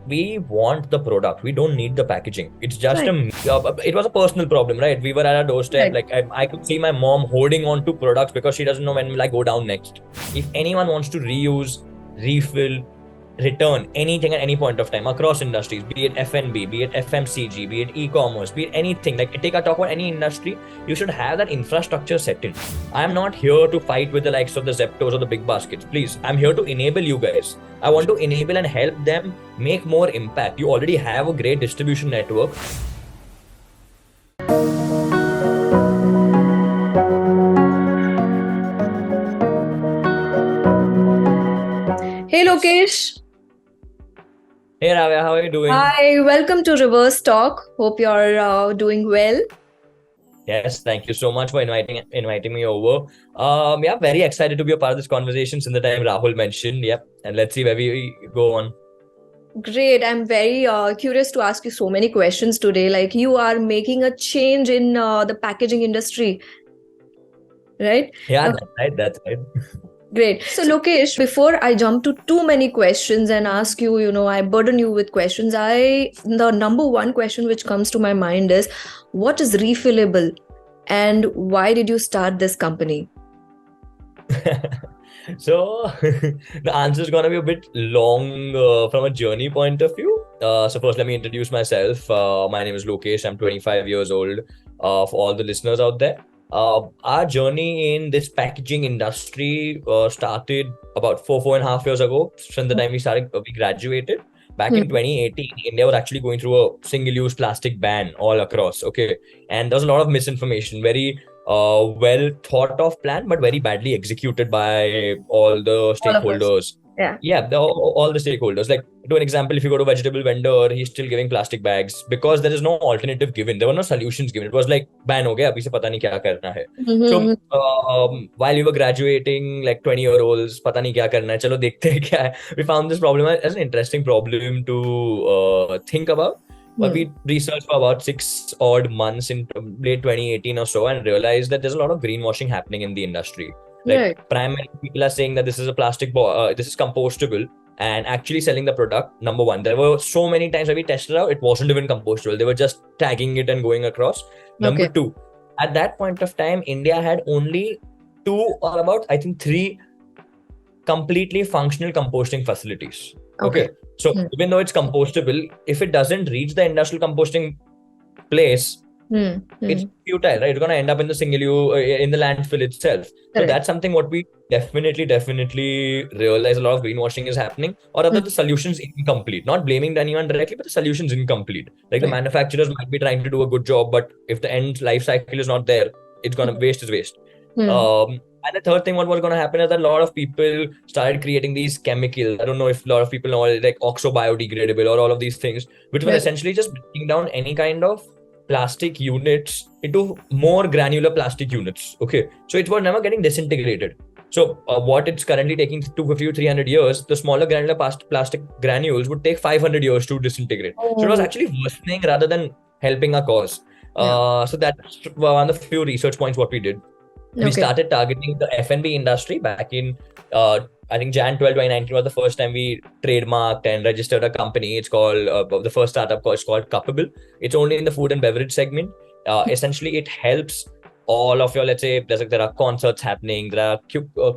We want the product. We don't need the packaging. It's just Right. it was a personal problem, right? We were at our doorstep. Right. Like I could see my mom holding on to products because she doesn't know when will I go down next. If anyone wants to reuse, refill, return anything at any point of time across industries, be it F&B, be it FMCG, be it e-commerce, be it anything, like take a talk about any industry, you should have that infrastructure set in. I'm not here to fight with the likes of the Zeptos or the big baskets. Please, I'm here to enable you guys. I want to enable and help them make more impact. You already have a great distribution network. Hey Lokesh. Hey Ravya, how are you doing? Hi, welcome to Reversetalk. Hope you're doing well. Yes, thank you so much for inviting me over. Yeah, very excited to be a part of this conversation since the time Rahul mentioned. Yep, and let's see where we go on. Great. I'm very curious to ask you so many questions today. Like you are making a change in the packaging industry, right? Yeah, Okay. that's right. That's right. Great. So Lokesh, before I jump to too many questions and ask you, I burden you with questions. The number one question which comes to my mind is, what is refillable, and why did you start this company? So the answer is gonna be a bit long from a journey point of view. So first, let me introduce myself. My name is Lokesh. I'm 25 years old. For all the listeners out there, our journey in this packaging industry started about four and a half years ago. Since the time we graduated. Back in 2018, India was actually going through a single-use plastic ban all across. Okay, and there was a lot of misinformation. Very well thought of plan, but very badly executed by all the All of us. stakeholders. Yeah. Yeah, all the stakeholders. Like, to an example, if you go to a vegetable vendor, he's still giving plastic bags because there is no alternative given. There were no solutions given. It was like ban ho gaya, abhi se pata nahi kya karna hai. So while we were graduating, like 20-year-olds, pata nahi kya karna hai, chalo dekhte hain kya hai. We found this problem as an interesting problem to think about. But we researched for about 6 odd months in late 2018 or so and realized that there's a lot of greenwashing happening in the industry. Like, Right. primarily people are saying that this is a plastic, this is compostable, and actually selling the product. Number one, there were so many times when we tested out, it wasn't even compostable. They were just tagging it and going across. Number Okay. two, at that point of time, India had only 2 or about, I think, 3 completely functional composting facilities. Okay. So even though it's compostable, if it doesn't reach the industrial composting place, it's futile, right? It's going to end up in the in the landfill itself. So that's something what we definitely realize. A lot of greenwashing is happening, or rather the solution's incomplete. Not blaming anyone directly, but the solution's incomplete. Like the manufacturers might be trying to do a good job, but if the end life cycle is not there, it's going to waste is waste. And the third thing, what was going to happen is that a lot of people started creating these chemicals. I don't know if a lot of people know, like oxo biodegradable or all of these things, which were essentially just breaking down any kind of plastic units into more granular plastic units. Okay, so it was never getting disintegrated. So what it's currently taking 250 to 300 years, the smaller granular plastic granules would take 500 years to disintegrate. So it was actually worsening rather than helping our cause. So that's one of the few research points what we did. We started targeting the F&B industry back in, I think Jan 12, 2019 was the first time we trademarked and registered a company. It's called, the first startup is called Cuppable. It's only in the food and beverage segment. Essentially, it helps all of your, let's say, there are concerts happening, there are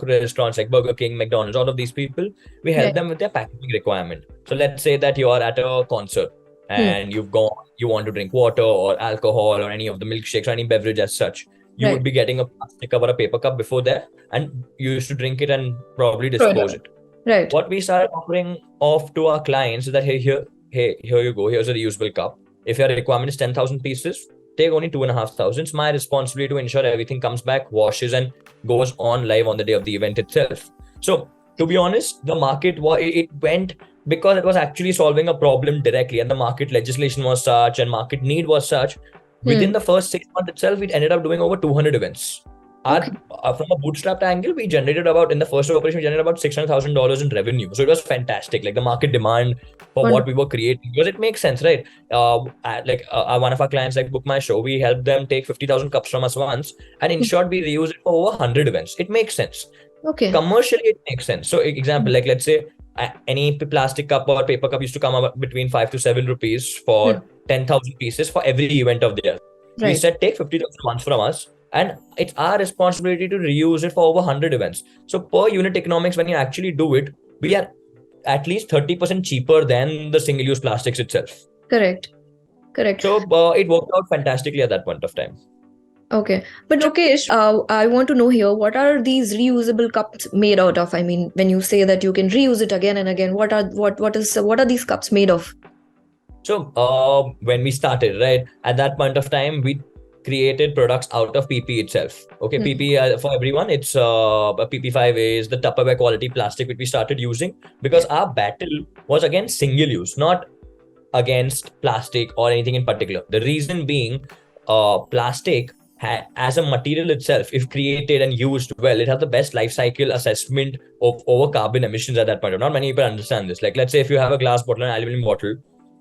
restaurants like Burger King, McDonald's, all of these people. We help them with their packaging requirement. So let's say that you are at a concert and you want to drink water or alcohol or any of the milkshakes or any beverage as such. You would be getting a plastic cup or a paper cup before that, and you used to drink it and probably dispose it. Right. What we started offering off to our clients is that, hey, here you go. Here's a reusable cup. If your requirement is 10,000 pieces, take only 2,500. It's my responsibility to ensure everything comes back, washes, and goes on live on the day of the event itself. So, to be honest, the market it went because it was actually solving a problem directly, and the market legislation was such and market need was such. Within the first 6 months itself, we ended up doing over 200 events. From a bootstrapped angle, we generated in the first operation, we generated about $600,000 in revenue. So it was fantastic. Like the market demand for what we were creating, because it makes sense, right? One of our clients, like Book My Show, we helped them take 50,000 cups from us once, and in short, we reuse it for over 100 events. It makes sense. Okay. Commercially, it makes sense. So example, like let's say any plastic cup or paper cup used to come up between 5 to 7 rupees for 10,000 pieces for every event of theirs. We said take 50,000 once from us, and it's our responsibility to reuse it for over 100 events. So per unit economics, when you actually do it, we are at least 30% cheaper than the single-use plastics itself. Correct. So it worked out fantastically at that point of time. Okay. But Lokesh, I want to know here, what are these reusable cups made out of? I mean, when you say that you can reuse it again and again, what are these cups made of? So when we started, right, at that point of time, we created products out of PP itself. Okay, PP for everyone, it's a PP5 is the Tupperware quality plastic which we started using, because our battle was against single use, not against plastic or anything in particular. The reason being, plastic as a material itself, if created and used well, it has the best life cycle assessment of over carbon emissions at that point. Not many people understand this. Like, let's say if you have a glass bottle and an aluminum bottle,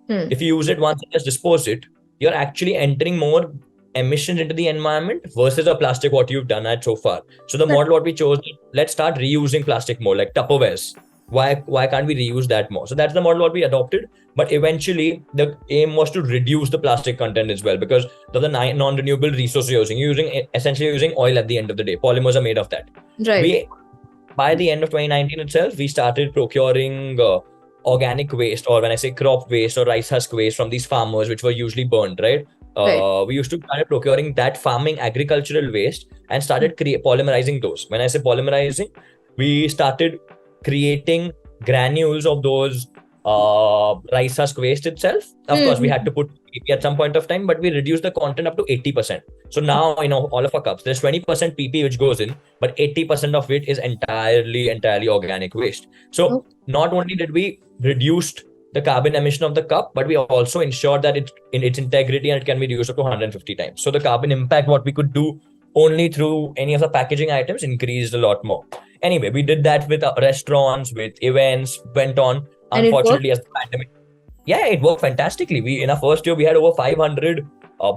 if you use it once and just dispose it, you're actually entering more emissions into the environment versus a plastic what you've done at so far. So the model what we chose, let's start reusing plastic more, like Tupperwares. Why can't we reuse that more? So that's the model what we adopted. But eventually the aim was to reduce the plastic content as well, because of the non-renewable resource you're essentially using oil at the end of the day. Polymers are made of that. Right. By the end of 2019 itself, we started procuring organic waste, or when I say crop waste or rice husk waste from these farmers, which were usually burned, right? We used to start procuring that farming agricultural waste and started polymerizing those. When I say polymerizing, we started creating granules of those rice husk waste itself. Of course, we had to put PP at some point of time, but we reduced the content up to 80%. So now, all of our cups, there's 20% PP which goes in, but 80% of it is entirely organic waste. So not only did we reduce the carbon emission of the cup, but we also ensured that it's in its integrity and it can be reused up to 150 times. So the carbon impact, what we could do only through any of the packaging items, increased a lot more. Anyway, we did that with restaurants, with events, went on. Unfortunately, as the pandemic, it worked fantastically. In our first year, we had over 500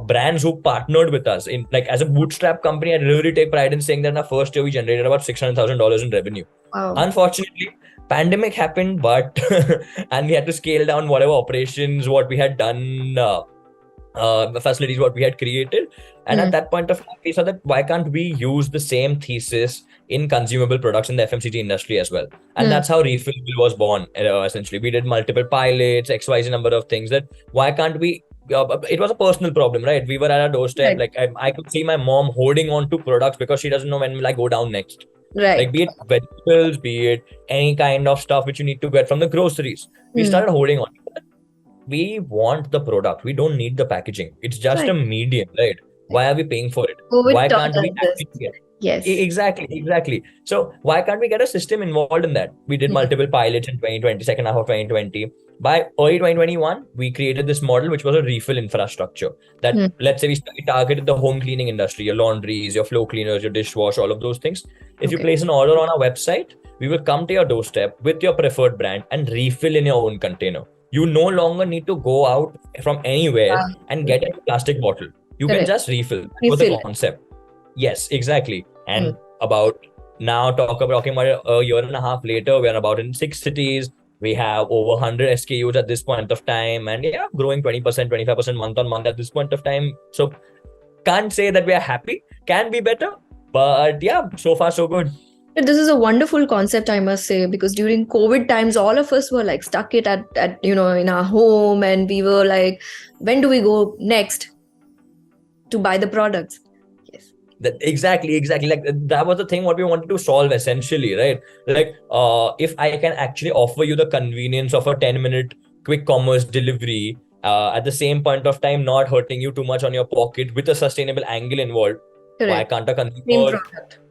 brands who partnered with us. As a bootstrap company, I really take pride in saying that in our first year, we generated about $600,000 in revenue. Wow. Unfortunately, pandemic happened, but and we had to scale down whatever operations, what we had done, facilities, what we had created. And at that point of time, we saw that why can't we use the same thesis in consumable products in the FMCG industry as well? And that's how Refillable was born. Essentially, we did multiple pilots, XYZ number of things. That why can't we? It was a personal problem, right? We were at our doorstep. Right. Like I could see my mom holding on to products because she doesn't know when will I go down next. Right. Like, be it vegetables, be it any kind of stuff which you need to get from the groceries. We started holding on. We want the product. We don't need the packaging. It's just a medium, right? Why are we paying for it? Why can't we actually get it? Yes. Exactly. So why can't we get a system involved in that? We did multiple pilots in 2020, second half of 2020. By early 2021, we created this model, which was a refill infrastructure. That let's say we targeted the home cleaning industry, your laundries, your floor cleaners, your dishwash, all of those things. If you place an order on our website, we will come to your doorstep with your preferred brand and refill in your own container. You no longer need to go out from anywhere and get a plastic bottle. You can just refill. That was the concept. Yes, exactly. And about now, talking about a year and a half later, we are about in 6 cities. We have over 100 SKUs at this point of time, and growing 20%, 25% month on month at this point of time. So can't say that we are happy. Can be better, but so far so good. This is a wonderful concept, I must say, because during COVID times, all of us were like stuck at in our home, and we were like, when do we go next to buy the products? Yes. Exactly. Like that was the thing what we wanted to solve essentially, right? Like, if I can actually offer you the convenience of a 10-minute quick commerce delivery, at the same point of time, not hurting you too much on your pocket with a sustainable angle involved. Correct. Why can't a consumer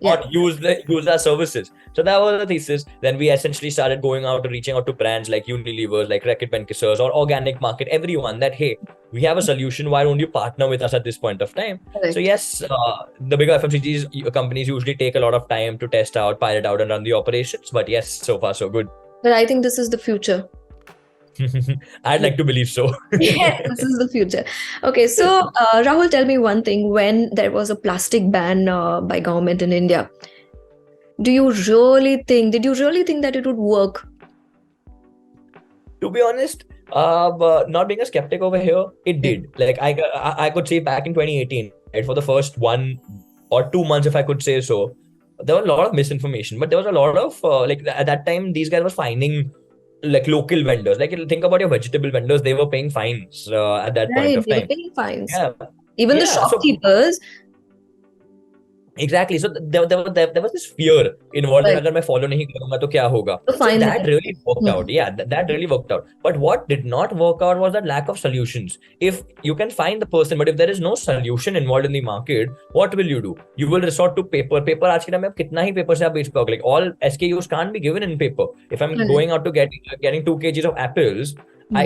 not use our services? So that was the thesis. Then we essentially started reaching out to brands like Unilever, like Reckitt Benckiser's, or Organic Market, everyone that, hey, we have a solution. Why don't you partner with us at this point of time? Correct. So yes, the bigger FMCG companies usually take a lot of time to test out, pilot out, and run the operations. But yes, so far so good. But I think this is the future. I'd like to believe so. Yes, this is the future. Okay, so Rahul, tell me one thing. When there was a plastic ban by government in India, did you really think that it would work? To be honest, not being a skeptic over here, it did. Like I could say back in 2018, right, for the first 1 or 2 months, if I could say so, there was a lot of misinformation, but there was a lot of like at that time, these guys were finding like local vendors. Like think about your vegetable vendors; they were paying fines at that point Right, of they were time. paying fines. Yeah, Even the yeah. So shopkeepers. exactly. So there was this fear involved in Right. अगर मैं follow नहीं करूंगा तो क्या होगा. The So fines. that really worked out. Yeah, that really worked out. But what did not work out was that lack of solutions. If you can find the person, but if there is no solution involved in the market, what will you do? You will resort to paper. Paper आज के time में आप कितना ही paper से आप बेच पाओगे. Like all SKUs can't be given in paper. If I'm Right. going out to getting 2 kgs of apples, my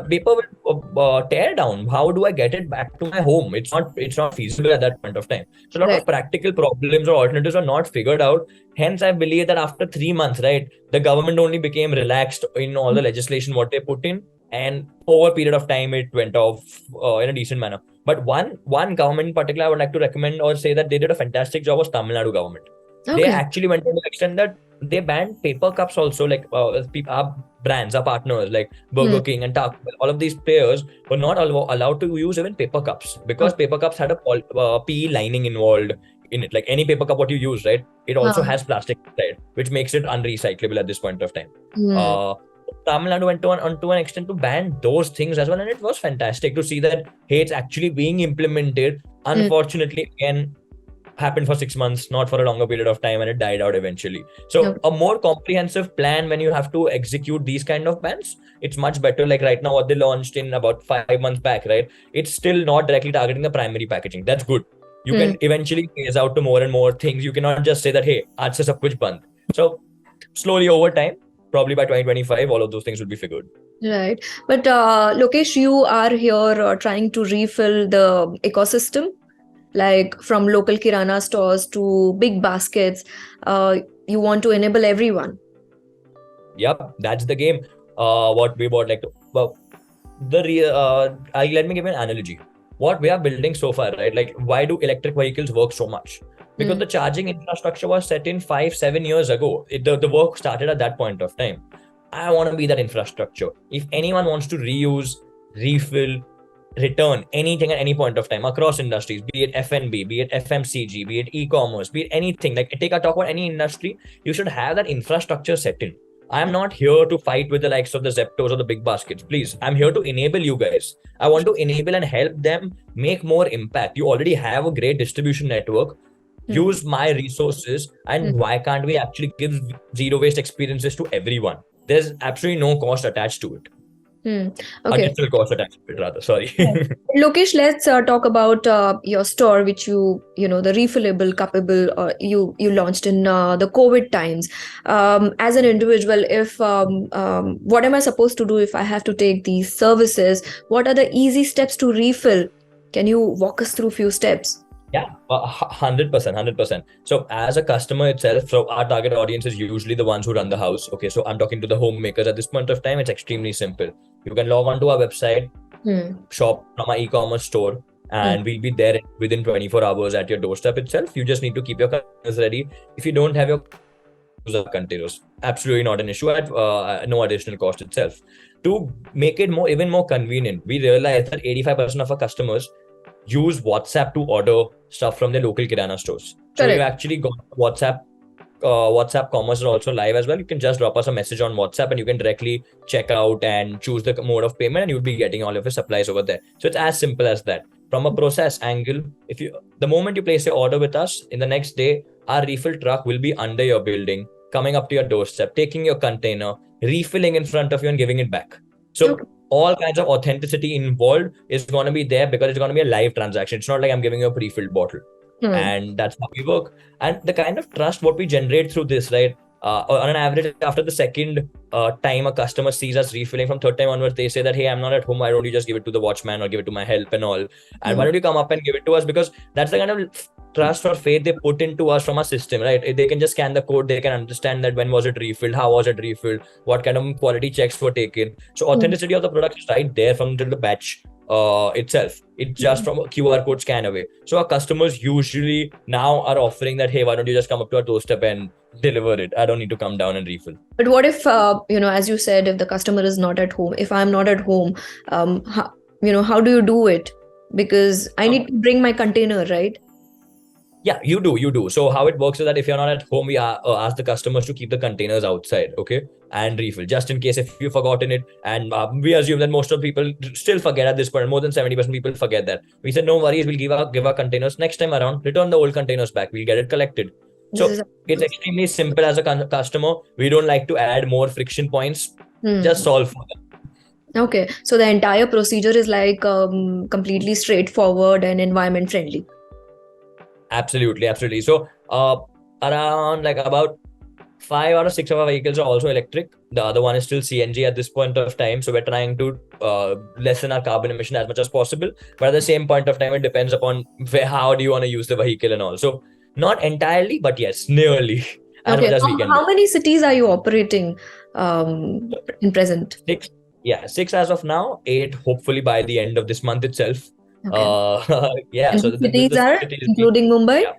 paper will tear down. How do I get it back to my home? It's not feasible at that point of time. So a lot Right. of practical problems or alternatives are not figured out. Hence, I believe that after 3 months, right, the government only became relaxed in all the legislation what they put in, and over a period of time it went off in a decent manner. But one government in particular I would like to recommend or say that they did a fantastic job was Tamil Nadu government. They Okay. actually went to the extent that they banned paper cups also. Like our brands, our partners like Burger King and Taco Bell, all of these players were not allowed to use even paper cups because paper cups had a PE lining involved in it. Like any paper cup what you use, right, it also has plastic inside, which makes it unrecyclable at this point of time. Tamil Nadu went on to an extent to ban those things as well, and it was fantastic to see that hey, it's actually being implemented. Unfortunately, again, happened for 6 months, not for a longer period of time, and it died out eventually. So a more comprehensive plan when you have to execute these kind of bans, it's much better. Like right now, what they launched in about 5 months back, right? It's still not directly targeting the primary packaging. That's good. You can eventually phase out to more and more things. You cannot just say that, hey, aaj se sab kuch band. So slowly over time, probably by 2025, all of those things will be figured. Right. But Lokesh, you are here trying to refill the ecosystem, like from local kirana stores to big baskets. You want to enable everyone. Yep, that's the game. What we bought, like, well, let me give you an analogy. What we are building so far, right? Like, why do electric vehicles work so much? Because the charging infrastructure was set in 5-7 years ago. The work started at that point of time. I want to be that infrastructure. If anyone wants to reuse, refill, return anything at any point of time across industries, be it F&B, be it FMCG, be it e-commerce, be it anything, like take a talk about any industry, you should have that infrastructure set in. I'm not here to fight with the likes of the Zeptos or the big baskets. Please, I'm here to enable you guys. I want to enable and help them make more impact. You already have a great distribution network. Use my resources, and why can't we actually give zero waste experiences to everyone? There's absolutely no cost attached to it. Okay. Additional cost attached to it, rather. Sorry. Lokesh, let's talk about your store, which the refillable, cuppable, you launched in the COVID times. As an individual, if what am I supposed to do if I have to take these services? What are the easy steps to refill? Can you walk us through a few steps? Yeah, 100%. So as a customer itself, so our target audience is usually the ones who run the house. Okay, so I'm talking to the homemakers at this point of time. It's extremely simple. You can log on to our website, shop from our e-commerce store, and we'll be there within 24 hours at your doorstep itself. You just need to keep your containers ready. If you don't have your containers, absolutely not an issue at no additional cost itself. To make it even more convenient, we realized that 85% of our customers use WhatsApp to order stuff from their local kirana stores. So you actually got WhatsApp commerce is also live as well. You can just drop us a message on WhatsApp and you can directly check out and choose the mode of payment, and you'll be getting all of your supplies over there. So it's as simple as that. From a process angle, the moment you place your order with us, in the next day, our refill truck will be under your building, coming up to your doorstep, taking your container, refilling in front of you and giving it back. So all kinds of authenticity involved is going to be there because it's going to be a live transaction. It's not like I'm giving you a pre-filled bottle. And that's how we work. And the kind of trust what we generate through this, right? On an average, after the second time a customer sees us refilling, from third time onwards, they say that, hey, I'm not at home. Why don't you just give it to the watchman or give it to my help and all? And why don't you come up and give it to us? Because that's the kind of trust or faith they put into us from our system, right? They can just scan the code. They can understand that when was it refilled, how was it refilled, what kind of quality checks were taken. So authenticity of the product is right there from the batch itself. It's just from a QR code scan away. So our customers usually now are offering that, hey, why don't you just come up to our doorstep and deliver it? I don't need to come down and refill. But what if, as you said, if the customer is not at home, if I'm not at home, how do you do it? Because I need to bring my container, right? Yeah, you do. So how it works is that if you're not at home, we ask the customers to keep the containers outside, okay, and refill, just in case if you've forgotten it. And we assume that most of people still forget at this point. More than 70% people forget that. We said, no worries, we'll give our containers next time around. Return the old containers back. We'll get it collected. So it's extremely simple as a customer. We don't like to add more friction points. Just solve for them. Okay, so the entire procedure is like completely straightforward and environment friendly. Absolutely. So around like about 5 out of 6 of our vehicles are also electric. The other one is still CNG at this point of time. So we're trying to lessen our carbon emission as much as possible. But at the same point of time, it depends upon how do you want to use the vehicle and all. So not entirely, but yes, nearly as much as we can. How many cities are you operating in present? 6. Yeah, 6 as of now. 8 hopefully by the end of this month itself. Okay. And so the cities are including Mumbai? Yeah.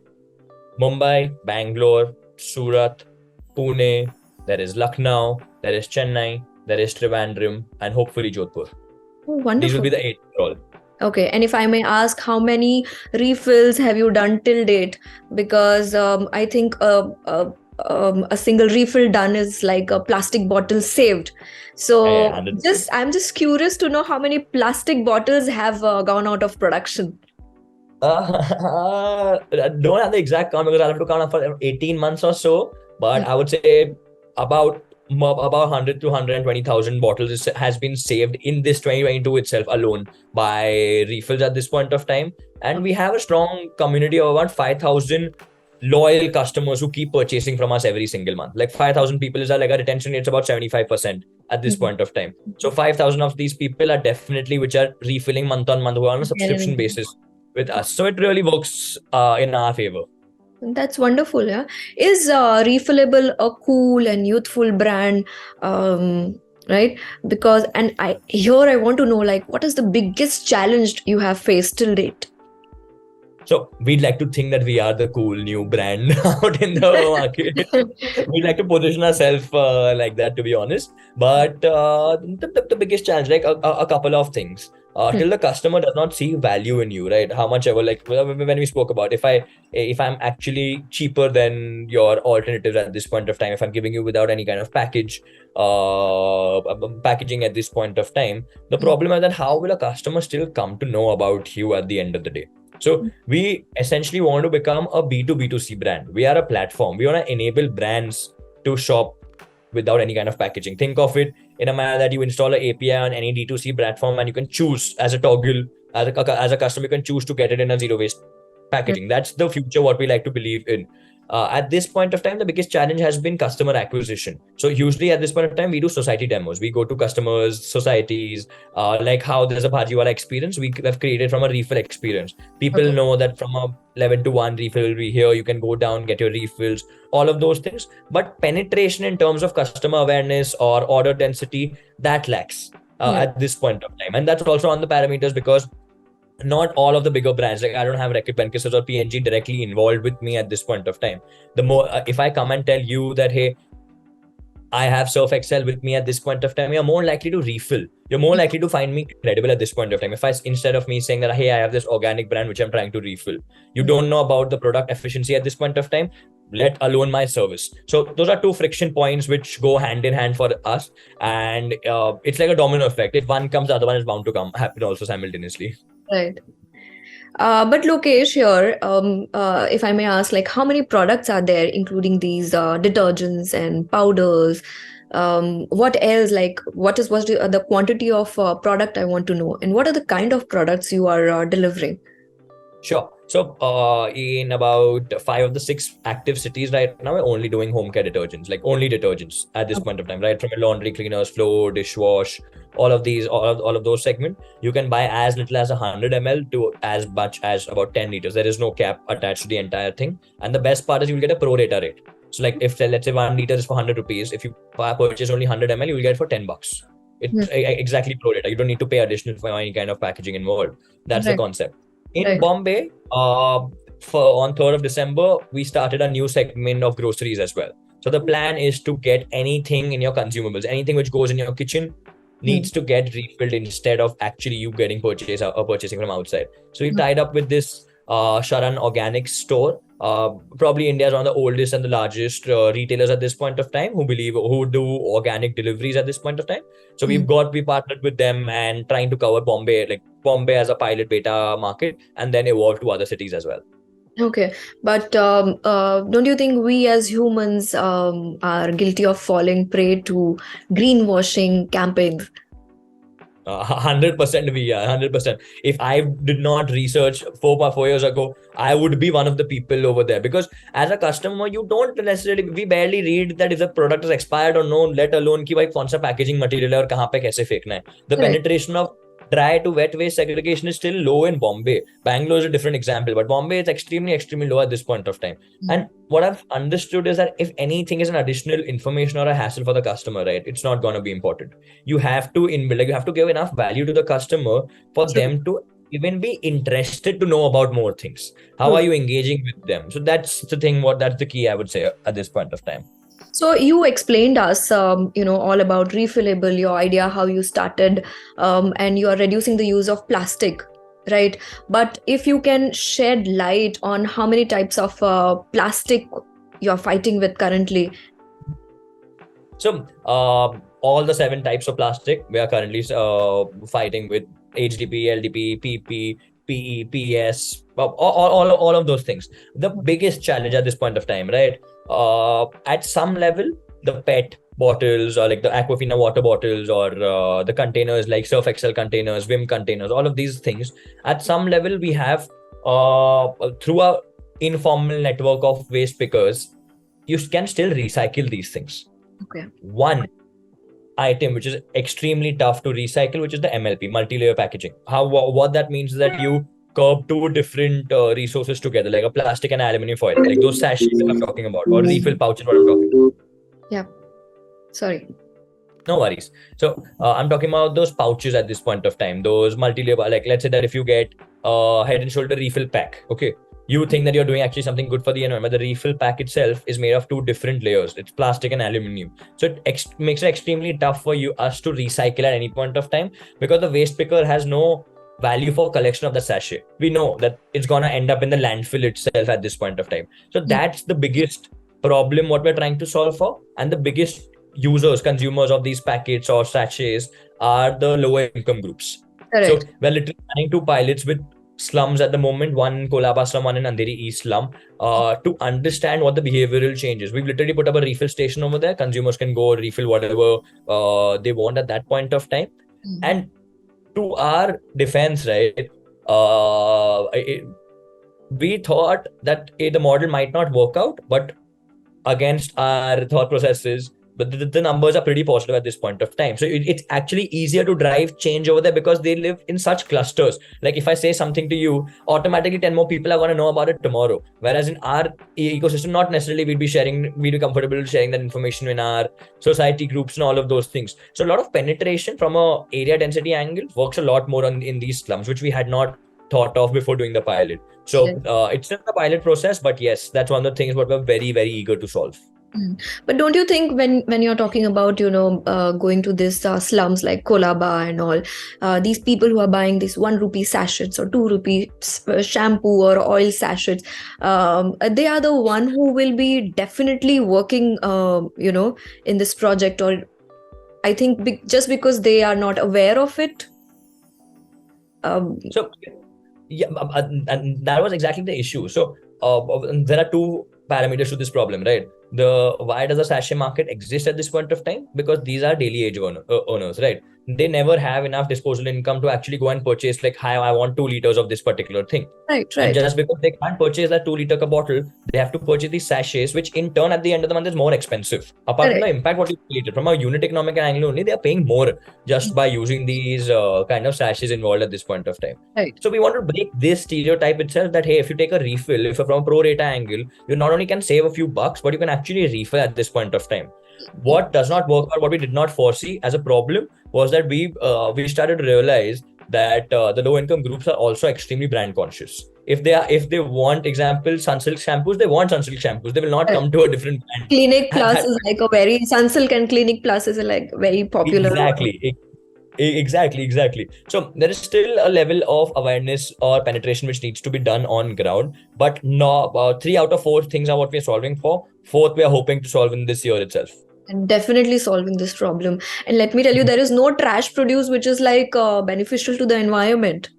Mumbai, Bangalore, Surat, Pune, there is Lucknow, there is Chennai, there is Trivandrum, and hopefully Jodhpur. Oh, wonderful. These will be the 8 all. Okay, and if I may ask, how many refills have you done till date? Because I think a single refill done is like a plastic bottle saved. So I'm just curious to know how many plastic bottles have gone out of production. I don't have the exact count because I'll have to count for 18 months or so. But I would say about 100 to 120,000 bottles has been saved in this 2022 itself alone by refills at this point of time. And we have a strong community of about 5,000 loyal customers who keep purchasing from us every single month. Like 5,000 people is like a retention rate's about 75% at this point of time. So 5,000 of these people are definitely which are refilling month on month, who are on a subscription basis with us. So it really works in our favor. That's wonderful. Yeah, is Refillable a cool and youthful brand? Right? Because I want to know, like, what is the biggest challenge you have faced till date? So we'd like to think that we are the cool new brand out in the market. We'd like to position ourselves like that, to be honest. But the biggest challenge, like a couple of things. Till the customer does not see value in you, right? How much ever, like when we spoke about, if I'm actually cheaper than your alternatives at this point of time, if I'm giving you without any kind of packaging at this point of time, the problem is that how will a customer still come to know about you at the end of the day? So we essentially want to become a B2B2C brand. We are a platform. We want to enable brands to shop without any kind of packaging. Think of it in a manner that you install an API on any D2C platform and you can choose as a toggle, as a customer, you can choose to get it in a zero waste packaging. That's the future, what we like to believe in. At this point of time, the biggest challenge has been customer acquisition. So usually at this point of time, we do society demos. We go to customers, societies, like how there's a Bhajiwala experience, we have created from a refill experience. People know that from a 11 to 1 refill will be here. You can go down, get your refills, all of those things. But penetration in terms of customer awareness or order density, that lacks at this point of time. And that's also on the parameters because not all of the bigger brands, like I don't have Reckitt Benckiser or P&G directly involved with me at this point of time. The more, if I come and tell you that, hey, I have Surf Excel with me at this point of time, you're more likely to refill. You're more likely to find me credible at this point of time. If instead of me saying that, hey, I have this organic brand which I'm trying to refill, you don't know about the product efficiency at this point of time, let alone my service. So those are two friction points which go hand in hand for us. And it's like a domino effect. If one comes, the other one is bound to happen also simultaneously. Right. But Lokesh here, if I may ask, like how many products are there, including these detergents and powders? What else? Like what is the quantity of product I want to know, and what are the kind of products you are delivering? Sure. So in about 5 of the 6 active cities right now, we're only doing home care detergents, like only detergents at this point of time, right? From laundry cleaners, floor, dishwash, all of these, all of those segments, you can buy as little as 100 ml to as much as about 10 liters. There is no cap attached to the entire thing. And the best part is you'll get a pro rata rate. So like if let's say 1 liter is for 100 rupees, if you purchase only 100 ml, you will get it for $10. It's exactly pro rata. You don't need to pay additional for any kind of packaging involved. That's the concept. In Bombay, on 3rd of December, we started a new segment of groceries as well. So the plan is to get anything in your consumables, anything which goes in your kitchen needs to get refilled instead of actually you getting purchasing from outside. So we tied up with this Sharan Organic store. Probably India is one of the oldest and the largest retailers at this point of time who do organic deliveries at this point of time. So we partnered with them and trying to cover Bombay as a pilot beta market, and then evolve to other cities as well. Okay, but don't you think we as humans are guilty of falling prey to greenwashing campaigns? 100% we are 100%. If I did not research 4 years ago, I would be one of the people over there, because as a customer we barely read that if the product is expired or no, let alone ki bhai kaun sa packaging material hai aur kahan pe kaise fekna hai. The penetration of dry to wet waste segregation is still low in Bombay. Bangalore is a different example, but Bombay is extremely low at this point of time. And what I've understood is that if anything is an additional information or a hassle for the customer, right, it's not going to be important. You have to give enough value to the customer for them to even be interested to know about more things. How are you engaging with them? So that's the thing. That's the key, I would say, at this point of time. So you explained us, all about Refillable, your idea, how you started, and you are reducing the use of plastic, right? But if you can shed light on how many types of plastic you're fighting with currently. So all the 7 types of plastic we are currently fighting with: HDP, LDP, PP, PE, PS, all of those things. The biggest challenge at this point of time, right? At some level, the PET bottles or like the Aquafina water bottles or the containers like Surf Excel containers, Vim containers, all of these things, at some level we have through a informal network of waste pickers, you can still recycle these things. Okay. One item which is extremely tough to recycle, which is the MLP, multi-layer packaging. What that means is that you curb 2 different resources together, like a plastic and aluminum foil, like those sachets that I'm talking about, or refill pouches what I'm talking about. Yeah. Sorry. No worries. So I'm talking about those pouches at this point of time, those multi-layer, like let's say that if you get a Head and Shoulder refill pack, okay, you think that you're doing actually something good for the environment. The refill pack itself is made of 2 different layers. It's plastic and aluminum. So it makes it extremely tough for us to recycle at any point of time, because the waste picker has no value for collection of the sachet. We know that it's gonna end up in the landfill itself at this point of time. So that's the biggest problem what we're trying to solve for, and the biggest consumers of these packets or sachets are the lower income groups. Correct. So we're literally running 2 pilots with slums at the moment, one in Kolaba slum, one in Andheri East slum, to understand what the behavioral changes. We've literally put up a refill station over there. Consumers can go refill whatever they want at that point of time. And to our defense, right, we thought that the model might not work out, but against our thought processes, but the numbers are pretty positive at this point of time. So it's actually easier to drive change over there because they live in such clusters. Like if I say something to you, automatically 10 more people are going to know about it tomorrow. Whereas in our ecosystem, not necessarily we'd be comfortable sharing that information in our society groups and all of those things. So a lot of penetration from a area density angle works a lot more in these slums, which we had not thought of before doing the pilot. So it's still the pilot process, but yes, that's one of the things what we're very, very eager to solve. But don't you think when you're talking about, going to these slums like Kolaba and all, these people who are buying these 1 rupee sachets or 2 rupee shampoo or oil sachets, they are the one who will be definitely working, in this project, or I think just because they are not aware of it. So, yeah, and that was exactly the issue. So there are 2 parameters to this problem, right? Why does the sachet market exist at this point of time? Because these are daily age owners, right? They never have enough disposable income to actually go and purchase like, hi, I want 2 liters of this particular thing. Right. And just because they can't purchase that 2-liter bottle, they have to purchase these sachets, which in turn at the end of the month is more expensive. Apart from the impact what you created, from a unit economic angle only, they are paying more just by using these kind of sachets involved at this point of time. Right. So we want to break this stereotype itself that, hey, if you take a refill, if from a pro rata angle, you not only can save a few bucks, but you can actually refill at this point of time. What does not work out, what we did not foresee as a problem, was that we started to realize that the low income groups are also extremely brand conscious. If they want, example, Sunsilk shampoos, they want Sunsilk shampoos. They will not come to a different brand. Clinic Plus is like a very Sunsilk and Clinic Plus is like very popular. Exactly. So there is still a level of awareness or penetration which needs to be done on ground. But no, 3 out of 4 things are what we are solving for. 4th, we are hoping to solve in this year itself. And definitely solving this problem. And let me tell you, there is no trash produce which is like beneficial to the environment.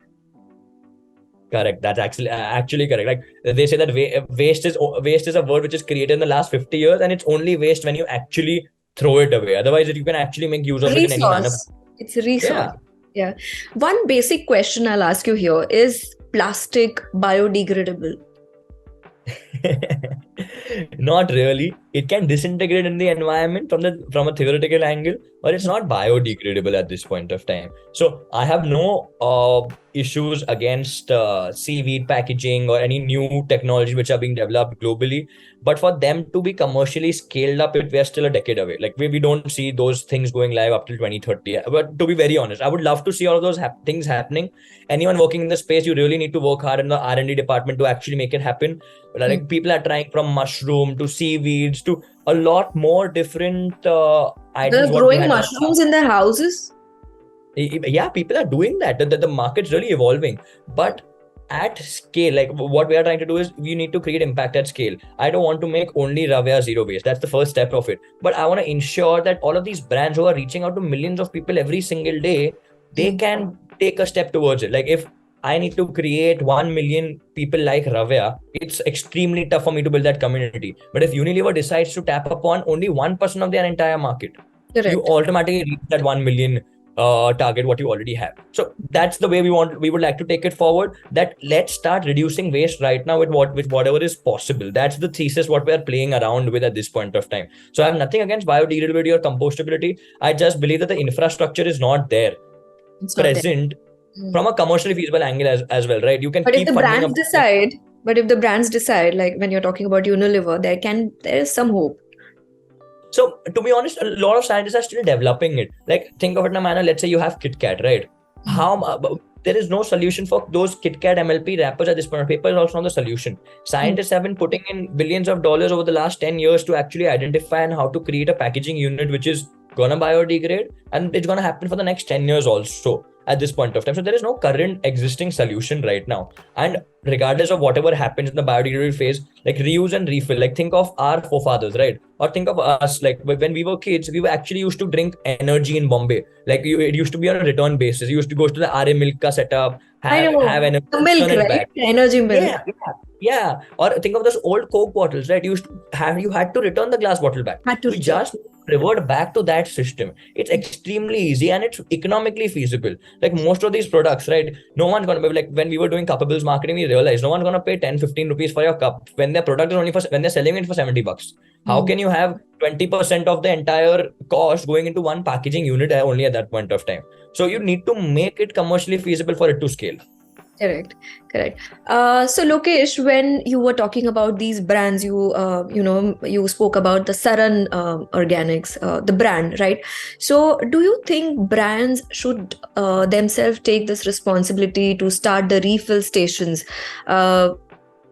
Correct. That's actually correct. Like they say that waste is a word which is created in the last 50 years, and it's only waste when you actually throw it away. Otherwise, you can actually make use of it in any manner. It's a resource. Yeah. One basic question I'll ask you here is plastic biodegradable? Not really. It can disintegrate in the environment from a theoretical angle, but it's not biodegradable at this point of time. So I have no issues against seaweed packaging or any new technology which are being developed globally. But for them to be commercially scaled up, we are still a decade away. Like we don't see those things going live up till 2030. But to be very honest, I would love to see all of those things happening. Anyone working in the space, you really need to work hard in the R&D department to actually make it happen. Like people are trying from mushroom to seaweeds to a lot more different items. They're growing mushrooms in their houses? Yeah, people are doing that. The market's really evolving. But at scale, like what we are trying to do is we need to create impact at scale. I don't want to make only Ravia zero waste. That's the first step of it. But I want to ensure that all of these brands who are reaching out to millions of people every single day, they can take a step towards it. Like if I need to create 1 million people like Ravia, it's extremely tough for me to build that community. But if Unilever decides to tap upon only 1% of their entire market, you automatically reach that 1 million target what you already have. So that's the way we would like to take it forward, that let's start reducing waste right now with whatever is possible. That's the thesis what we are playing around with at this point of time. So I have nothing against biodegradability or compostability. I just believe that the infrastructure is not there present from a commercially feasible angle as well, right? You can if the brands decide, like when you're talking about Unilever, there is some hope. So to be honest, a lot of scientists are still developing it. Like think of it in a manner, let's say you have Kit Kat, right? There is no solution for those Kit Kat MLP wrappers at this point. Paper is also not the solution. Scientists have been putting in billions of dollars over the last 10 years to actually identify and how to create a packaging unit which is gonna biodegrade, and it's gonna happen for the next 10 years also at this point of time. So there is no current existing solution right now. And regardless of whatever happens in the biodegradable phase, like reuse and refill, like think of our forefathers, right? Or think of us, like when we were kids, we were actually used to drink energy in Bombay. Like it used to be on a return basis. You used to go to the RA milk ka setup, have energy, the milk, right? Back. Energy milk. Yeah. Or think of those old Coke bottles, right? You had to return the glass bottle back. We just revert back to that system. It's extremely easy and it's economically feasible. Like most of these products, right? No one's gonna be like, when we were doing Cuppables marketing, we realized no one's gonna pay 10-15 rupees for your cup when their product is when they're selling it for $70. How can you have 20% of the entire cost going into one packaging unit only at that point of time? So you need to make it commercially feasible for it to scale. Correct. So Lokesh, when you were talking about these brands, you spoke about the Saran Organics, the brand, right? So do you think brands should themselves take this responsibility to start the refill stations?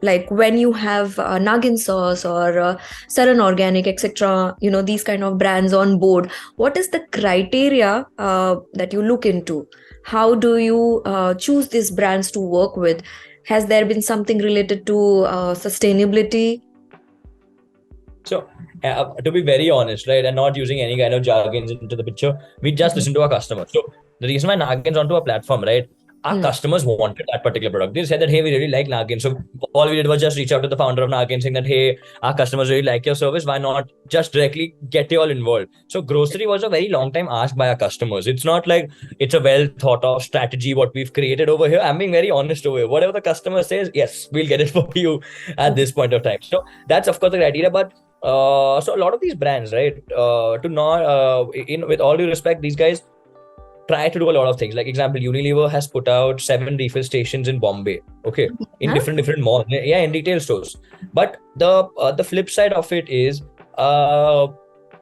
Like when you have Nagin sauce or Saran Organic, etc., these kind of brands on board, what is the criteria that you look into? How do you choose these brands to work with? Has there been something related to sustainability? So to be very honest, right, and not using any kind of jargons into the picture, we just listen to our customers. So the reason why Nagin's onto a platform, right? Our customers wanted that particular product. They said that, hey, we really like Nagin. So all we did was just reach out to the founder of Nagin saying that, hey, our customers really like your service. Why not just directly get you all involved? So grocery was a very long time asked by our customers. It's not like it's a well thought of strategy what we've created over here. I'm being very honest over here. Whatever the customer says, yes, we'll get it for you at this point of time. So that's of course the criteria. But so a lot of these brands, right, with all due respect, these guys try to do a lot of things. Like example, Unilever has put out 7 refill stations in Bombay, okay, in different malls, in retail stores. But the flip side of it is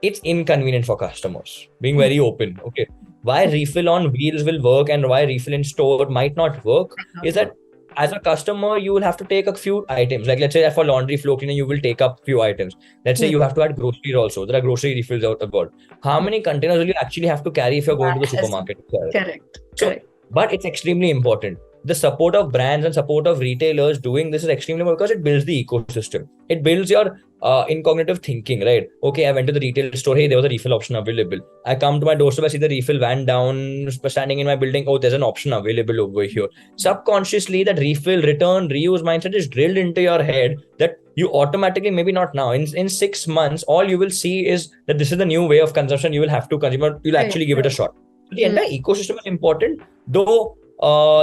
it's inconvenient for customers, being very open, okay. why refill on wheels will work and why refill in store might not work is that as a customer, you will have to take a few items. Like let's say for laundry, floor cleaner, you will take up few items. Let's say you have to add groceries also. There are grocery refills out about. How many containers will you actually have to carry if you're going to the supermarket? Correct. So, but it's extremely important. The support of brands and support of retailers doing this is extremely important because it builds the ecosystem. It builds your incognitive thinking, right? Okay, I went to the retail store. Hey, there was a refill option available. I come to my doorstep, I see the refill van down, standing in my building. Oh, there's an option available over here. Subconsciously, that refill, return, reuse mindset is drilled into your head that you automatically, maybe not now, in 6 months, all you will see is that this is the new way of consumption. You will have to consume. You'll actually give it a shot. The entire ecosystem is important, though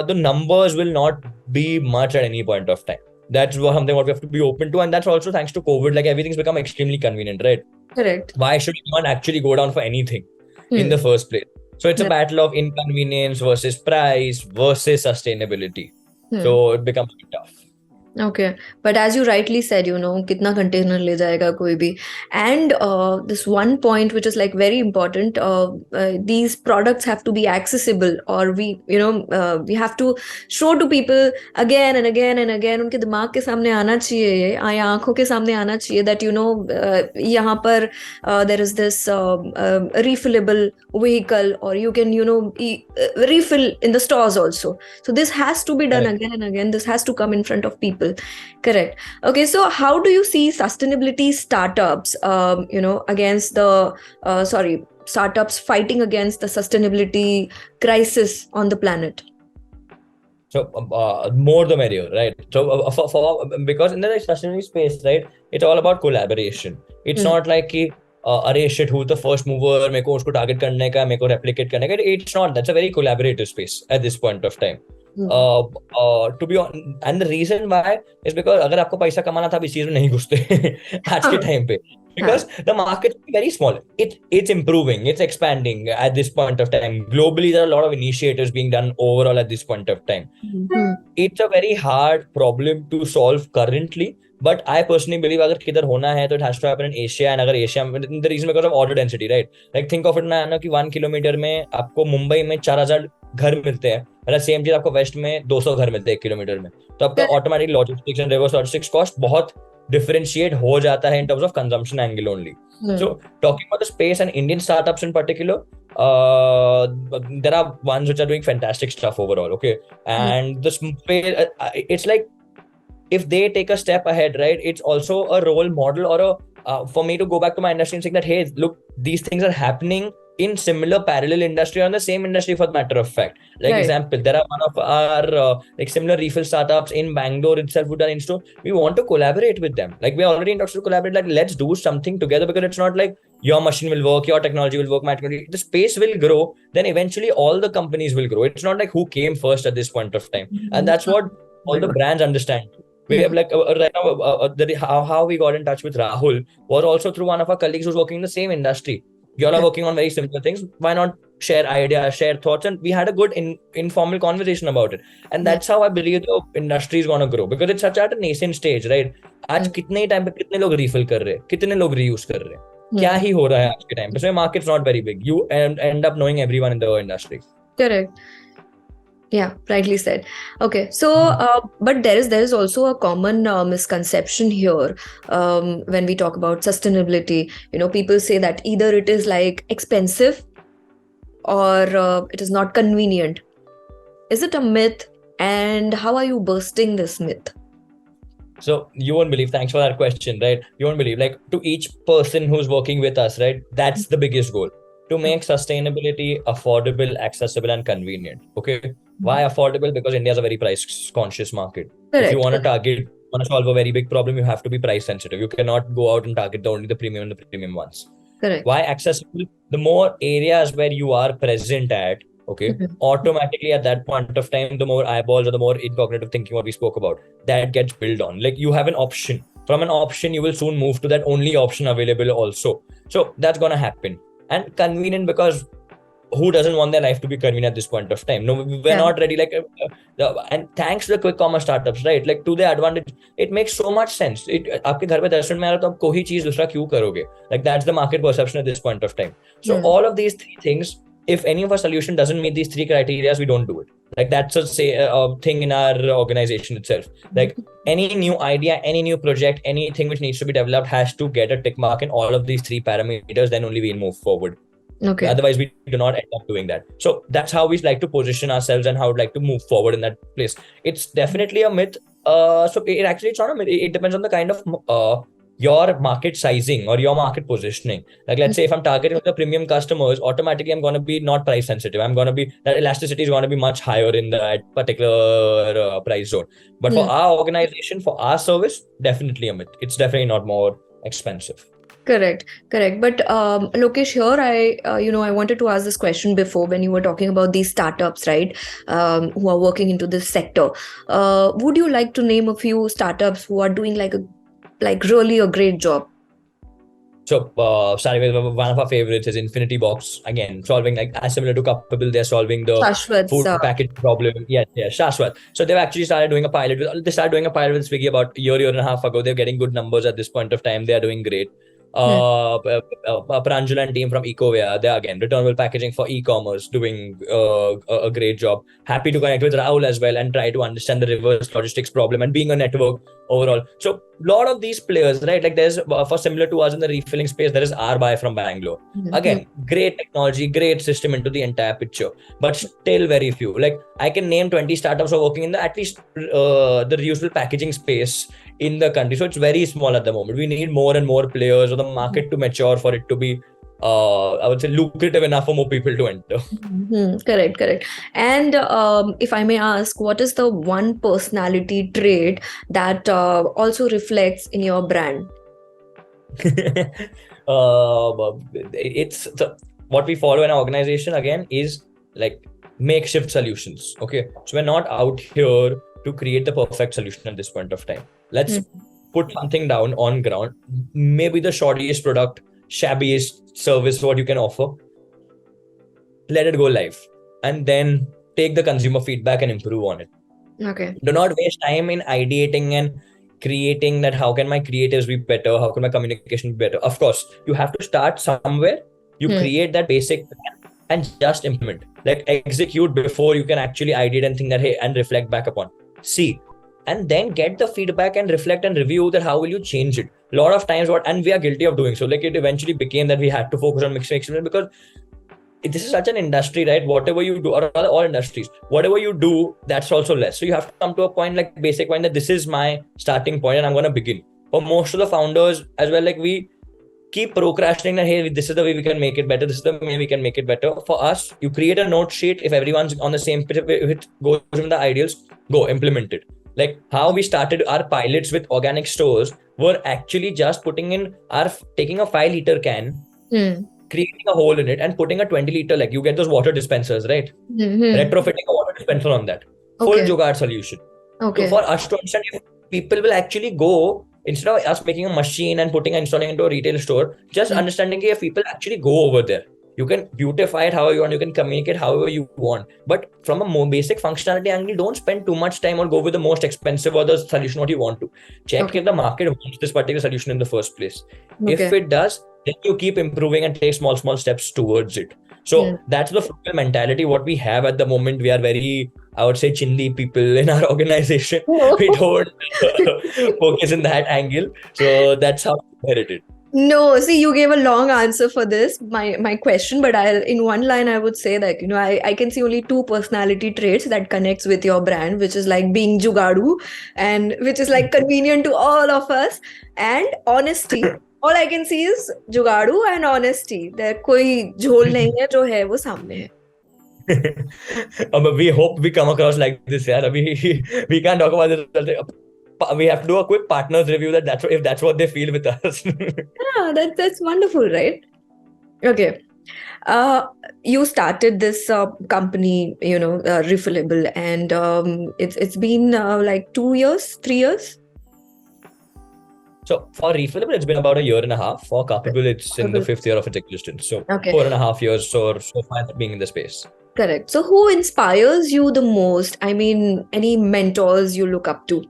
the numbers will not be much at any point of time. That's something what we have to be open to, and that's also thanks to COVID. Like everything's become extremely convenient, right? Correct. Why should demand actually go down for anything in the first place? So it's a battle of inconvenience versus price versus sustainability. So it becomes tough. Okay, but as you rightly said, kitna container le jayega koi bhi. And this one point which is like very important, these products have to be accessible, or we have to show to people again and again and again. Unke dimag ke samne aana chahiye ye, aankhon ke samne aana chahiye that yahan par there is this refillable vehicle, or you can refill in the stores also. So this has to be done again and again. This has to come in front of people. Correct. Okay, so how do you see sustainability startups against the startups fighting against the sustainability crisis on the planet? So more the merrier, right? So because in the sustainability space, right, it's all about collaboration. It's not like अरे shit, who's the first mover, मेरे को उसको target करने का, मेरे को replicate करने का. It's not. That's a very collaborative space at this point of time. To be on, and the reason why is because अगर आपको पैसा कमाना था, इस चीज में नहीं घुसते आज के टाइम पे, because the market is very small. It's improving, it's expanding at this point of time. Globally, there are a lot of initiatives being done overall at this point of time. It's a very hard problem to solve currently. But I personally believe अगर किधर होना है तो it has to happen in Asia, and अगर Asia, the reason because of order density, right? Like think of it ना कि 1 kilometre में आपको मुंबई में 4000 घर मिलते हैं, मतलब सेम चीज आपको वेस्ट में 200 घर मिलते हैं 1 किलोमीटर में, तो आपका automatic logistics and reverse logistics cost बहुत डिफरेंशिएट हो जाता है in terms of consumption angle only. So talking about the space and Indian startups in particular, there are ones which are doing fantastic stuff overall, okay? And the space, it's like if they take a step ahead, right, it's also a role model or for me to go back to my industry and saying that, hey, look, these things are happening in similar parallel industry or in the same industry for the matter of fact. Like example, there are one of our like similar refill startups in Bangalore itself who done in-store. We want to collaborate with them. Like we are already in talks to collaborate, like let's do something together, because it's not like your machine will work, your technology will work, my technology. The space will grow, then eventually all the companies will grow. It's not like who came first at this point of time. And that's what all the brands understand. We have like right now, how we got in touch with Rahul was also through one of our colleagues who's working in the same industry. You all are working on very similar things. Why not share ideas, share thoughts? And we had a good informal conversation about it. And that's how I believe the industry is going to grow, because it's such at a nascent stage, right? आज कितने time पे कितने लोग refill कर रहे हैं, कितने लोग reuse कर रहे हैं, क्या ही हो रहा है आज के टाइम पे. So market's not very big. You end up knowing everyone in the industry. Correct. Yeah, rightly said. Okay, so but there is also a common misconception here when we talk about sustainability. People say that either it is like expensive or it is not convenient. Is it a myth? And how are you bursting this myth? So you won't believe, thanks for that question, right? You won't believe, like to each person who's working with us, right? That's the biggest goal. To make sustainability affordable, accessible, and convenient. Okay. Why affordable? Because India is a very price conscious market. Correct. If you want to solve a very big problem, you have to be price sensitive. You cannot go out and target only the premium and the premium ones. Correct. Why accessible? The more areas where you are present at, okay, automatically at that point of time, the more eyeballs or the more incognitive thinking what we spoke about, that gets built on. Like you have an option. From an option, you will soon move to that only option available also. So that's going to happen. And convenient, because who doesn't want their life to be convenient at this point of time? No, we're not ready. Like, and thanks to the quick commerce startups, right? Like to their advantage, it makes so much sense. आपके घर पे 10 minute में आ रहा तो आप कोई चीज दूसरा क्यों करोगे? Like that's the market perception at this point of time. So all of these three things if any of our solution doesn't meet these 3 criteria, we don't do it. Like that's a thing in our organization itself. Like any new idea, any new project, anything which needs to be developed has to get a tick mark in all of these 3 parameters. Then only we'll move forward. Okay. Otherwise, we do not end up doing that. So that's how we like to position ourselves and how we'd like to move forward in that place. It's definitely a myth. So it's not a myth. It depends on the kind of your market sizing or your market positioning. Like let's say if I'm targeting the premium customers, automatically I'm going to be not price sensitive. I'm going to be, that elasticity is going to be much higher in that particular price zone. But for our organization, for our service, definitely a myth. It's definitely not more expensive. Correct. But Lokesh, here I wanted to ask this question before when you were talking about these startups, right? Who are working into this sector. Would you like to name a few startups who are doing like really a great job? So starting with one of our favorites is Infinity Box. Again, solving like as similar to Cuppable, they're solving the food package problem. Yeah, Shashwat. So they've actually started doing a pilot with Swiggy about a year and a half ago. They're getting good numbers at this point of time. They are doing great. Pranjula and team from Ecovia, they're again returnable packaging for e-commerce, doing a great job. Happy to connect with Rahul as well and try to understand the reverse logistics problem and being a network overall. So a lot of these players, right? Like there's for similar to us in the refilling space, there is RBuy from Bangalore. Again, great technology, great system into the entire picture, but still very few. Like I can name 20 startups who are working in the at least the reusable packaging space in the country. So it's very small at the moment. We need more and more players or the market to mature for it to be, I would say, lucrative enough for more people to enter. Correct. And if I may ask, what is the one personality trait that also reflects in your brand? What we follow in our organization again is like makeshift solutions. Okay, so we're not out here to create the perfect solution at this point of time. Let's put something down on ground, maybe the shoddiest product, shabbiest service what you can offer, let it go live, and then take the consumer feedback and improve on it. Okay. Do not waste time in ideating and creating that how can my creatives be better, how can my communication be better. Of course, you have to start somewhere. You create that basic plan and just implement, like execute before you can actually ideate and think that, hey, and reflect back upon. See, and then get the feedback and reflect and review that how will you change it. A lot of times and we are guilty of doing so, like it eventually became that we had to focus on mixing because this is such an industry, right? Whatever you do, or all industries, whatever you do, that's also less. So you have to come to a point, like basic point, that this is my starting point and I'm going to begin. For most of the founders as well, like we keep procrastinating that, hey, this is the way we can make it better. This is the way we can make it better. For us, you create a note sheet. If everyone's on the same page, if it goes from the ideals, go implement it. Like how we started our pilots with organic stores were actually just taking a 5 liter can, creating a hole in it and putting a 20 liter, like you get those water dispensers, right? Retrofitting a water dispenser on that. Full jugaad solution. Okay. So for us to understand if people will actually go, instead of us making a machine and installing into a retail store, just understanding if people actually go over there. You can beautify it however you want, you can communicate however you want. But from a more basic functionality angle, don't spend too much time or go with the most expensive or the solution what you want to. Check if the market wants this particular solution in the first place. If it does, then you keep improving and take small steps towards it. So that's the frugal mentality what we have at the moment. We are very, I would say, chindy people in our organization. We don't focus in that angle. So that's how we inherited. No, see, you gave a long answer for this, my question, but in one line, I would say that, I can see only 2 personality traits that connects with your brand, which is like being jugadu and which is like convenient to all of us, and honesty. All I can see is jugadu and honesty. There koi jhol nahi hai, jo hai wo samne hai. We hope we come across like this. Yeah, we can't talk about this. We have to do a quick partners review if that's what they feel with us. Yeah, that's wonderful, right? Okay. You started this company, Refillable, and it's been like 2 years, 3 years. So for Refillable, it's been about a year and a half. For Cuppable, it's in the 5th year of its existence. So 4.5 years or so far being in the space. Correct. So who inspires you the most? I mean, any mentors you look up to?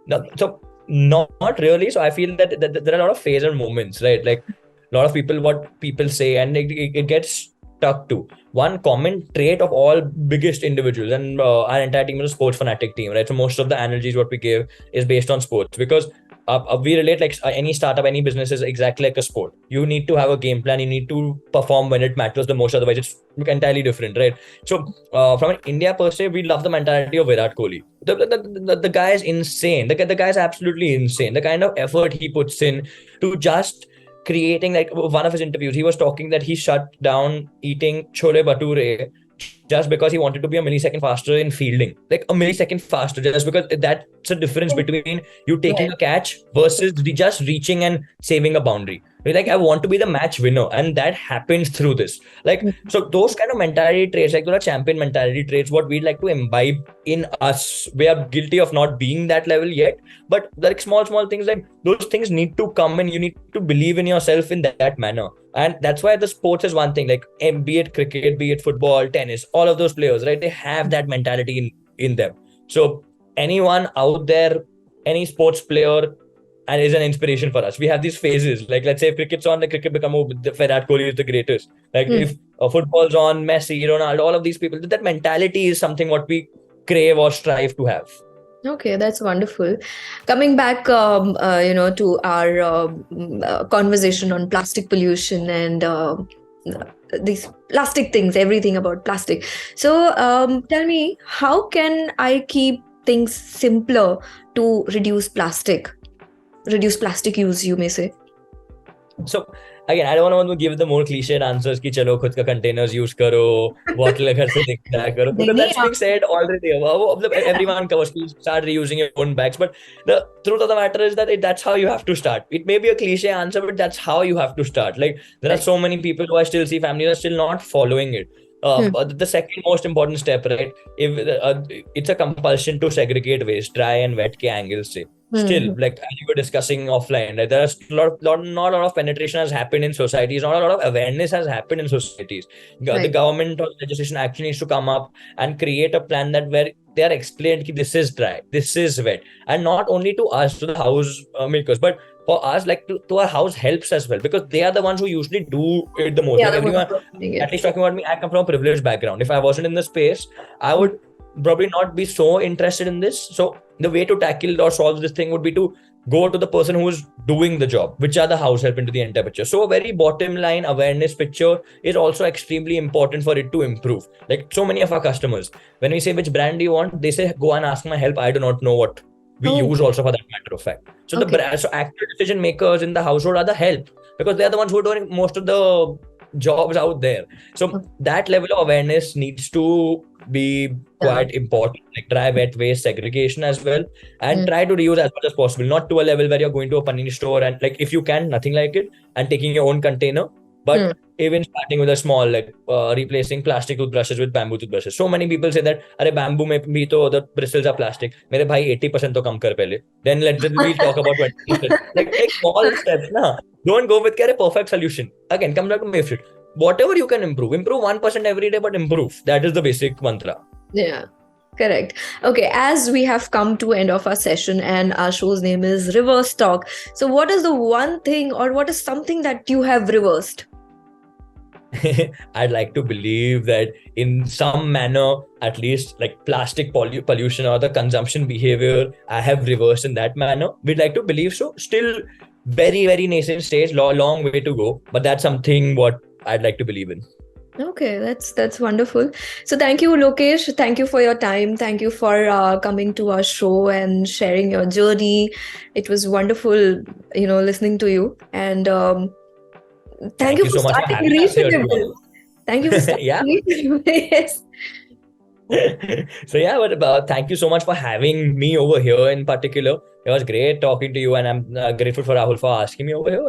No, so not really. So I feel that there are a lot of phase and moments, right? Like a lot of people, what people say, and it gets stuck to one common trait of all biggest individuals, and our entire team is a sports fanatic team, right? So most of the analogies what we give is based on sports, because we relate like any startup, any business is exactly like a sport. You need to have a game plan. You need to perform when it matters the most. Otherwise, it's entirely different, right? So from an India per se, we love the mentality of Virat Kohli. The guy is insane. The guy is absolutely insane. The kind of effort he puts in to just creating, like one of his interviews, he was talking that he shut down eating chole bhature just because he wanted to be a millisecond faster in fielding, like a millisecond faster, just because that's a difference between you taking a catch versus just reaching and saving a boundary. Like, I want to be the match winner, and that happens through this. Like, so those kind of mentality traits, like those champion mentality traits, what we'd like to imbibe in us. We are guilty of not being that level yet, but like small things, like those things need to come, and you need to believe in yourself in that manner. And that's why the sports is one thing, like be it cricket, be it football, tennis, all of those players, right? They have that mentality in them. So anyone out there, any sports player, and is an inspiration for us. We have these phases, like let's say if cricket's on, the cricket become, the Virat Kohli is the greatest. Like if football's on, Messi, Ronaldo, all of these people, that mentality is something what we crave or strive to have. Okay, that's wonderful. Coming back, to our conversation on plastic pollution and these plastic things, everything about plastic. So tell me, how can I keep things simpler to reduce plastic use, you may say? So again, I don't want to give the more cliched answers ki chalo khud ka containers use karo, bottle ghar se dekha karo, because that's being said already. Everyone covers, start reusing your own bags. But the truth of the matter is that that's how you have to start. It may be a cliche answer, but that's how you have to start. Like, there are so many people who I still see, families are still not following it. But the second most important step, right? If it's a compulsion to segregate waste, dry and wet ke angles se. Still, like as you were discussing offline, like there's not a lot of penetration has happened in societies, not a lot of awareness has happened in societies. The government or legislation actually needs to come up and create a plan that where they are explained that this is dry, this is wet, and not only to us, to the house makers, but for us, like to our house helps as well, because they are the ones who usually do it the most. Like everyone, at least talking about me, I come from a privileged background. If I wasn't in the space, I would probably not be so interested in this. So the way to tackle or solve this thing would be to go to the person who is doing the job, which are the house help into the entire picture. So a very bottom line awareness picture is also extremely important for it to improve. Like so many of our customers, when we say which brand do you want, they say go and ask my help. I do not know what we use also, for that matter of fact. So the brand, so active decision makers in the household are the help, because they are the ones who are doing most of the jobs out there. So that level of awareness needs to be quite important, like dry wet waste segregation as well, and try to reuse as much as possible, not to a level where you're going to a panini store and, like, if you can, nothing like it, and taking your own container, but even starting with a small, like replacing plastic toothbrushes with bamboo toothbrushes. So many people say that अरे bamboo में भी तो the bristles are plastic. मेरे भाई 80% तो कम कर पहले, then we'll talk about 20%. like small steps ना. Don't go with a perfect solution. Again, come back to Mayfield. Whatever you can improve 1% every day, but improve. That is the basic mantra. Yeah, correct. Okay, as we have come to end of our session and our show's name is Reversetalk. So what is the one thing or what is something that you have reversed? I'd like to believe that in some manner, at least, like plastic pollution or the consumption behavior, I have reversed in that manner. We'd like to believe so. Still very, very nascent stage, long way to go. But that's something what I'd like to believe in. Okay, that's wonderful. So thank you, Lokesh. Thank you for your time. Thank you for coming to our show and sharing your journey. It was wonderful, listening to you. And thank you for so much for starting having us here. Thank you for starting Yes. So but thank you so much for having me over here in particular. It was great talking to you, and I'm grateful for Rahul for asking me over here.